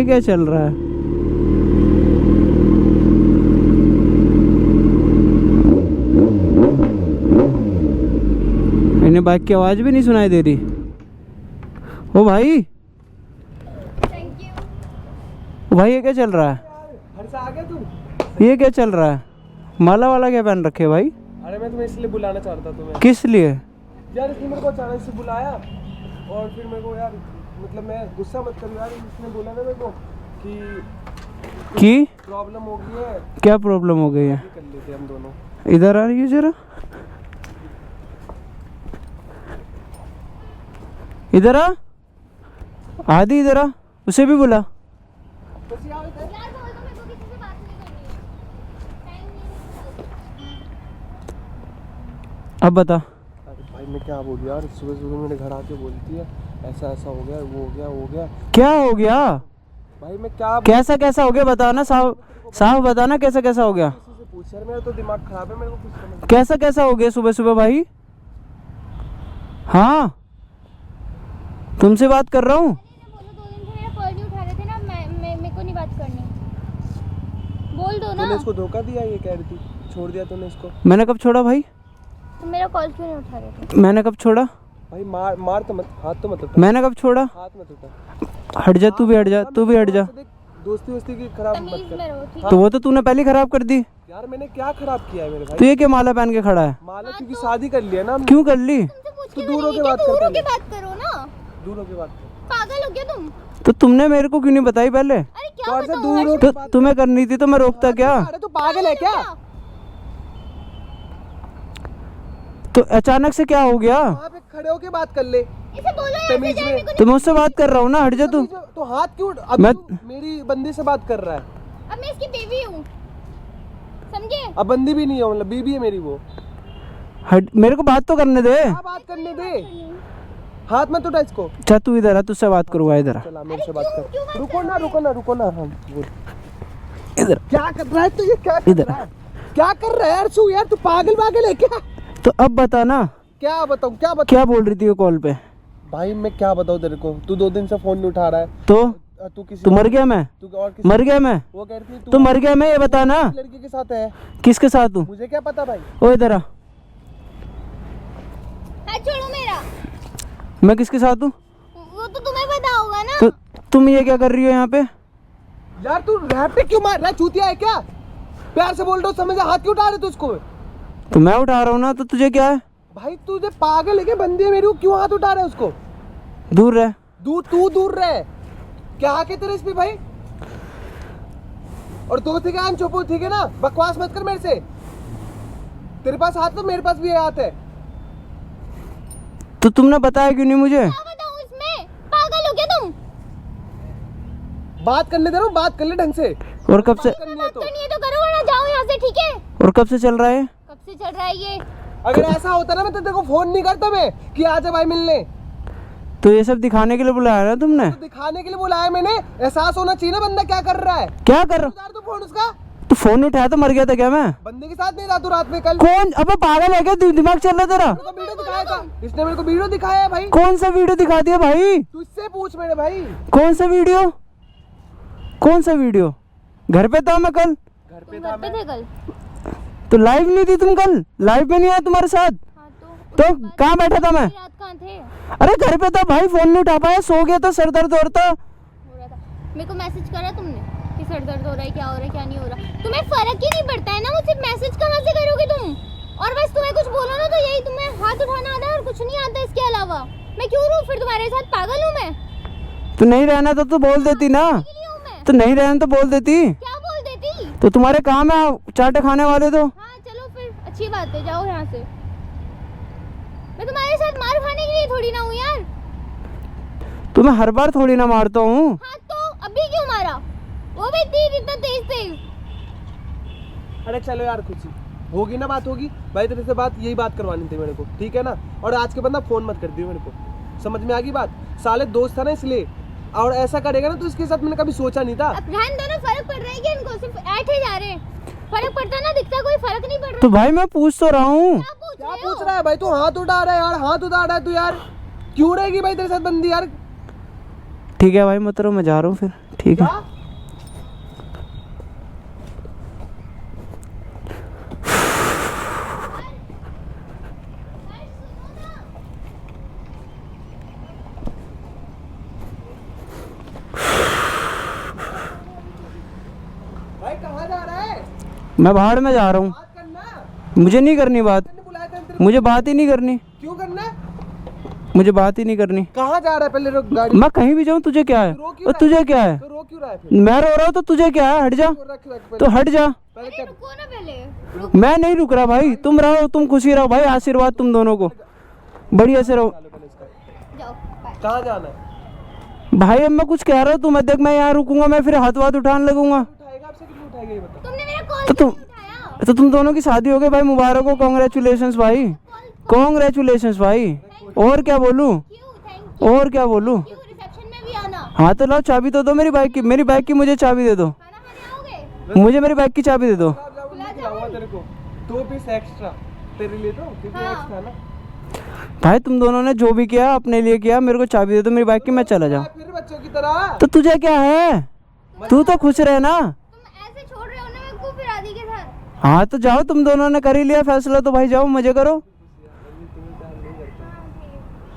ये क्या चल रहा है? इन्हें बाइक की आवाज भी नहीं सुनाई दे रही। ओ भाई, ओ भाई, ये क्या चल रहा है? घर से आ गया तू? ये क्या चल रहा है? माला वाला क्या पहन रखे भाई? अरे मैं तुम्हें इसलिए बुलाना चाहता था तुम्हें। किस लिए? यार इसने मेरे को अचानक से बुलाया और फिर मेरे को यार मतलब मैं गुस्सा मत करो यार, इसने बोला ना मेरे को कि प्रॉब्लम हो गई है। क्या प्रॉब्लम हो गई है? कर लेते हम दोनों। इधर आ रही है जरा, इधर आ। आदि इधर आ, उसे भी बुला। अब बता। अरे भाई मैं क्या बोलूं यार, सुबह सुबह मेरे घर आके बोलती है ऐसा ऐसा हो गया, वो हो गया, वो हो गया। क्या हो गया भाई मैं क्या कैसा कैसा हो गया बता ना, साहब साहब बता ना कैसा कैसा हो गया। किसी से पूछ यार, मेरा तो दिमाग खराब है, मेरे को कुछ समझ कैसा कैसा हो गया सुबह सुबह भाई? हाँ, तुमसे बात कर रहा हूँ। बोल दो ना। तूने इसको धोखा दिया, ये कह रही थी, छोड़ दिया तूने इसको। मैंने कब छोड़ा भाई? तुम मेरा कॉल क्यों नहीं उठा रहे थे? मैंने कब छोड़ा? भाई मार तो मत, हाथ तो मत उठा। मैंने कब छोड़ा? हाथ मत उठा। हट जा, तू भी हट जा, तू भी हट जा। दोस्ती वोस्ती की खराब मत तमीज में रहो, कर। ठीक है? तो वो तो तूने पहले खराब कर दी। यार मैंने क्या खराब किया है मेरे भाई? तो ये क्या माला पहन के खड़ा है? माला क्योंकि शादी कर लिया ना। क्यों कर ली? तुमसे पूछ तो के दूर होके बनी है, बात क्या? दूर कर होके पहले। बात करो ना। दूर होके बात कर। पागल हो गया तुम? तो तुमने मेरे को क्यों नहीं बताई पहले? अरे क्या और से बताऊं? दूर हो तो तुम्हें करनी थी तो मैं रोकता क्या? अरे तू पागल है क्या? तो अचानक से क्या हो गया? वहाँ पे खड़े होके बात कर ले इसे बोलो ऐसे तमीज जाने में। को तो मैं उससे बात कर रहा हूँ ना, हट जा तू। तो हाथ क्यों? अब मैं- तू मेरी बंदी से बात कर रहा है। नहीं। अब मैं इसकी बीवी हूँ, समझे? अब बंदी भी नहीं है, मतलब बीबी है मेरी वो। हट, मेरे को बात तो करने दे। क्या बात करने दे? हाथ मत उठा इसको। अच्छा तू इधर आ, तुझसे बात करूँगा। इधर आ, चला मेरे से बात क्यों कर। बात रुको ना, रुको ना, रुको ना। हाँ बोल। इधर क्या कर रहा है तू? ये क्या कर इधर। रहा है? क्या कर रहा है यार? सू यार तू पागल है क्या? तो अब बता ना, क्या बताऊँ, क्या बताऊँ? क्या बोल रही थी वो कॉल पे? भाई मैं क्या बताऊँ तेरे को? तू 2 दिन से फोन नहीं उठा रहा है। तो तू मर गया मैं? तू और किसी मर गया मैं? वो कह रही थी तो मर गया मैं, ये बता ना। लड़की के साथ है। किसके साथ हूँ? मुझे क्या पता भाई? ओ इधर आ। हाथ छोड़ो मेरा। मैं किसके साथ हूँ? वो तो तुम्हें पता होगा ना। तो तुम ये क्या कर रही हो यहाँ पे? यार तू रैप क्यों मार रहा है? चूतिया है क्या? प्यार से बोल रहा हूँ, समझ हाथ क्यों उठा रहे तू उसको? तो मैं उठा रहा हूँ ना, तो तुझे क्या है? भाई तुझे पागल है क्या? बंदी है मेरी, वो क्यों हाथ उठा रहा है उसको? दूर रह। तू दूर रहे। क्या हक है तेरे इस पे भाई? और दोस्ती का आन चुप हो, ठीक है ना? बकवास मत कर मेरे से। तेरे पास हाथ तो मेरे पास भी हाथ है। तो तुमने बताया क्यों नहीं मुझे? क्या बताऊं इसमें? पागल हो गया तुम? बात करने दे रहा हूँ, बात कर ले ढंग से। और कब से? करनी है तो करनी है तो करो, वरना जाओ यहाँ से, ठीक है? और कब से चल रहा है? कब से चल रहा है ये? अगर ऐसा होता ना मैं तो तेरे को फोन नहीं करता मैं कि आजा भाई मिलने। तो ये सब दिखाने के लिए बुलाया ना तुमने? तो दिखाने के लिए बुलाया मैंने। एहसास होना चाहिए ना बंदा क्या कर रहा है। क्या कर रहा? उतार तो फोन उसका। तो फोन उठाया तो मर गया था क्या मैं? बंदे के साथ नहीं रहा तू रात में कल? कौन? अबे पागल है क्या? दिमाग चल रहा है तेरा? मेरे को वीडियो दिखाया था इसने, मेरे को वीडियो दिखाया है भाई। कौन सा वीडियो दिखा दिया भाई? तुझसे पूछ मेरे भाई। कौन सा वीडियो? कौन सा वीडियो? घर पे था मैं कल। घर पे तुम था घर पे मैं। थे कल? तो लाइव नहीं थी तुम कल? लाइव में नहीं आया तुम्हारे साथ? हाँ तो कहाँ बैठा था मैं? रात कहाँ थे? अरे घर पे था भाई, फोन नहीं उठा पाया, सो गया था, सर दर्द हो रहा था। हो रहा था। मेरे को मैसेज करा तुमने कि सर दर्द हो रहा है, क्या हो रहा है, क्या नहीं हो रहा? तुम्हें फर्क ही नहीं पड़ता है ना मुझसे, मैसेज कहाँ से करोगे तुम? और बस तुम्हें कुछ बोलो ना तो यही तुम्हें हाथ उठाना आता है और कुछ नहीं आता इसके अलावा। मैं क्यों रहूं फिर तुम्हारे साथ? पागल हूँ मैं? तो नहीं रहना था तो बोल देती ना। के लिए हूँ मैं? तो नहीं रहना तो बोल देती। क्या बोल देती? तो तुम्हारे काम है चाटे खाने वाले तो। हाँ चलो फिर, अच्छी बात है, जाओ यहाँ से। मैं तुम्हारे साथ मार खाने के लिए थोड़ी ना हूँ यार। तो मैं हर बार थोड़ी ना मारता हूँ। हाँ तो अभी क्यों मारा? वो भी तीर इतना तेज तेज। अरे चलो यार, खुशी होगी ना, बात होगी भाई। तेरे से बात यही बात करवानी थी मेरे को, ठीक है ना? और आज के बाद ना फोन मत कर दियो मेरे को, समझ में आ गई बात? साले दोस्त था ना इसलिए। और ऐसा करेगा ना तो इसके साथ मैंने कभी सोचा नहीं था। अब रहन दो ना, फर्क पड़ रहा है क्या इनको? सिर्फ ऐठे जा रहे हैं। फर्क पड़ता ना, दिखता कोई फर्क नहीं पड़ रहा। तो भाई मैं पूछ तो रहा हूँ। क्या पूछ क्या रहे पूछ हो? रहा है भाई? तू हाथ उठा रहा है यार, हाथ उठा रहा है तू यार। क्यों रहेगी भाई तेरे साथ बंदी यार? ठीक है भाई, मत रहो, मैं जा रहा हूँ फिर। ठीक है। भाई कहाँ जा रहा है? मैं बाहर में जा रहा हूँ, बात करना। मुझे नहीं करनी बात, मैंने बुलाया था तेरे को। मुझे बात ही नहीं करनी, क्यों करना है? मुझे बात ही नहीं करनी। कहाँ जा रहा है? पहले रुक गाड़ी। मैं कहीं भी जाऊँ तुझे क्या है? रो क्यों और रहा तुझे क्या है? तो रो क्यों रहा है फिर? मैं रो रहा हूँ तो तुझे क्या है? हट जा, रख रख पहले। तो हट जा। पहले अरे कर। रुको ना पहले। मैं नहीं रुक रहा भाई, तुम रहो, तुम खुशी रहो भाई, आशीर्वाद तुम दोनों को, बढ़िया से रहो। चालू पहले इसका। जाओ बाय। कहाँ जाना है? भाई अब मैं कुछ कह रहा हूँ, तू मत देख, मैं यहाँ रुकूंगा, मैं फिर हाथ वाथ उठाने लगूंगा। उठाएगा आपसे कितना उठाएगा ये बता। तुमने मेरा कॉल तो क्यों तुम नहीं उठाया? तो तुम दोनों की शादी हो गई भाई, मुबारक हो, कॉन्ग्रेचुलेशंस भाई, कॉन्ग्रेचुलेशंस भाई। और क्या बोलूँ, क्यों? Thank you. और क्या बोलूँ? क्यों? रिसेप्शन में भी आना। हाँ तो लाओ चाबी तो दो मेरी बाइक की, मेरी बाइक की मुझे चाबी दे दो, खाना खाने आओगे? मुझे मेरी बाइक की चाबी दे दो। गुलाब जामुन भी खिलाऊंगा तेरे को। 2 पीस एक्स्ट्रा तेरे लिए तो, क्योंकि हाँ। एक्स्ट्रा ना। भाई तुम दोनों ने जो भी किया अपने लिए किया, मेरे को चाबी दे दो मेरी बाइक की, मैं चला जाऊँ। फिर बच्चों की तरह। तो तुझे क्या है, तू तो खुश रहे ना। तुम ऐसे छोड़ रहे हो ना मेरे को फिर आदि के साथ। हाँ तो जाओ, तुम दोनों ने कर ही लिया फैसला तो भाई जाओ, मजे करो।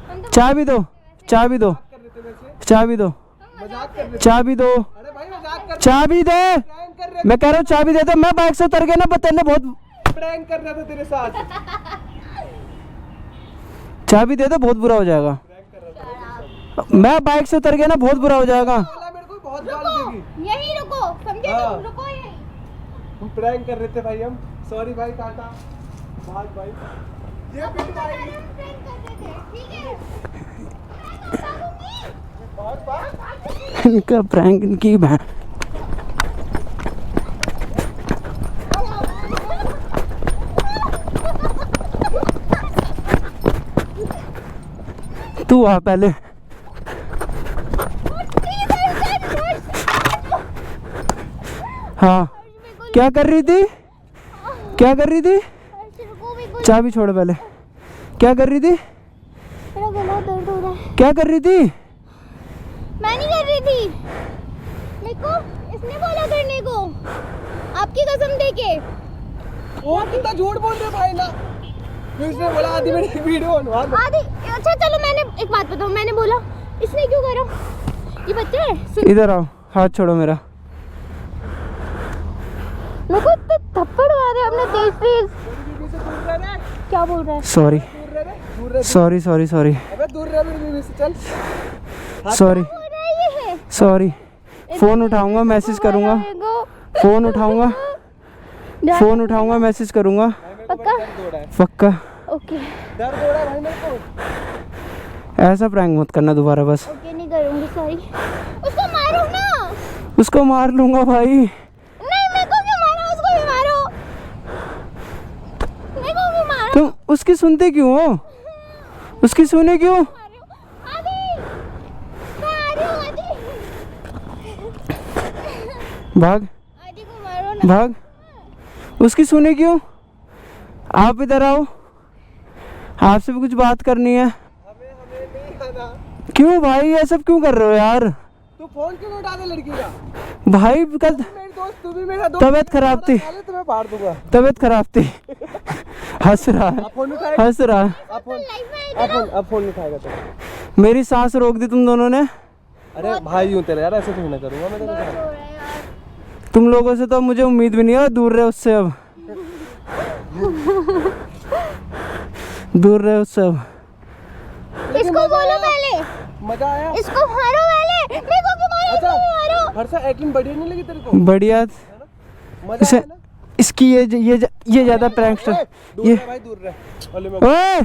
हम तो चाबी दो, चाबी दो, कर रहे थे वैसे। चाबी दो, मजाक कर रहे थे। चाबी दो, अरे भाई मजाक कर चाबी दे, प्रैंक कर रहे मैं कह रहा हूँ चाबी दे दो। मैं बाइक से उतर गया ना, बतेने बहुत, थे। प्रैंक कर रहा था तेरे साथ। चाबी दे दो, बहुत बुरा हो जाएगा। मैं बाइक से उतर गया ना, बहुत बुरा हो जाएगा। साला मेरे को बहुत गाली देगी। यहीं रुको, समझे हाँ। तुम? रुको यहीं। हम प्रैंक कर रहे थे भाई हम। सॉरी भाई, टाटा बाय भाई। ये पिट भाई। हम prank कर रहे थे, ठीक है? मैं तो बता दूंगी। बहुत बात। इनका प्रैंक इनकी बहन। तू आ पहले। हाँ क्या कर रही थी, क्या कर रही थी? रुको, मेरे को चाबी छोड़ पहले, क्या कर रही थी, मेरा गला दर्द हो रहा है। क्या कर रही थी? मैं नहीं कर रही थी, मेरे को इसने बोला करने को, आपकी कसम दे के। ओ कितना झूठ बोल रहे भाई ना। फिर उसने बोला आधी मेरी वीडियो बनवा दो। आदि, अच्छा चलो, मैंने एक बात बताऊं, मैंने बोला इसने क्यों करा? ये बच्चे हैं, सुन। इधर आओ, हाथ छोड़ो मेरा। मेरे को इतने थप्पड़ मारे हमने तेज तेज। मेरी बीवी से दूर रह रे। क्या बोल रहा है? सॉरी, दूर रह रे, दूर रह। सॉरी सॉरी सॉरी अबे दूर रह मेरी बीवी से, चल। सॉरी बोल रहा है ये है। सॉरी। फोन उठाऊंगा, मैसेज करूंगा, फोन उठाऊंगा, फोन उठाऊंगा, मैसेज करूंगा, पक्का? दर्द हो रहा है। पक्का। ओके दर्द हो रहा है भाई मेरे को। ऐसा प्रैंक मत करना दोबारा बस। ओके, नहीं करूंगी, सॉरी। उसको मारो ना। उसको मार लूंगा भाई। नहीं, मेरे को क्यों मारो? उसको भी मारो। मेरे को क्यों मारो? तुम उसकी सुनते क्यों हो, उसकी सुने क्यों? आदि, मैं आ रही हूँ, आदि। भाग आदि को मारो ना। भाग, उसकी सुने क्यों? आप इधर आओ, आपसे भी कुछ बात करनी है। हमें नहीं आना। क्यों भाई ये सब क्यों कर रहे हो यार? तू फोन क्यों नहीं उठा दे लड़की का? भाई कल मेरी दोस्त, तू भी मेरा दोस्त। तबीयत खराब थी, साले तुम्हें फाड़ दूंगा। तबीयत खराब थी। हंस रहा है, अब फोन उठाएगा? हंस रहा है। अब फोन, लाइफ में आएगा। अब फोन नहीं उठाएगा तो। मेरी सांस रोक दी तुम दोनों ने। अरे भाई यूं तेरे यार, ऐसे थोड़ी ना करूंगा मैं तेरे दर्द साथ। हो रहा है यार। तुम लोगों से तो मुझे उम्मीद भी नहीं है, दूर रहे उससे अब, दूर रहे उससे अब। इसको बोलो पहले, मजा आया? इसको मारो पहले। मेरे को क्यों मारो? अच्छा, इसको मारो। हर्षा एक्टिंग बढ़िया नहीं लगी तेरे को? बढ़िया। मजा इसे आया ना? इसकी ये ज्यादा प्रैंकस्टर दूर ये। रह भाई, दूर रह। ओले मैं ओए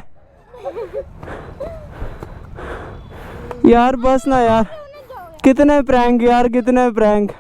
यार बस ना यार, कितने प्रैंक यार, कितने प्रैंक।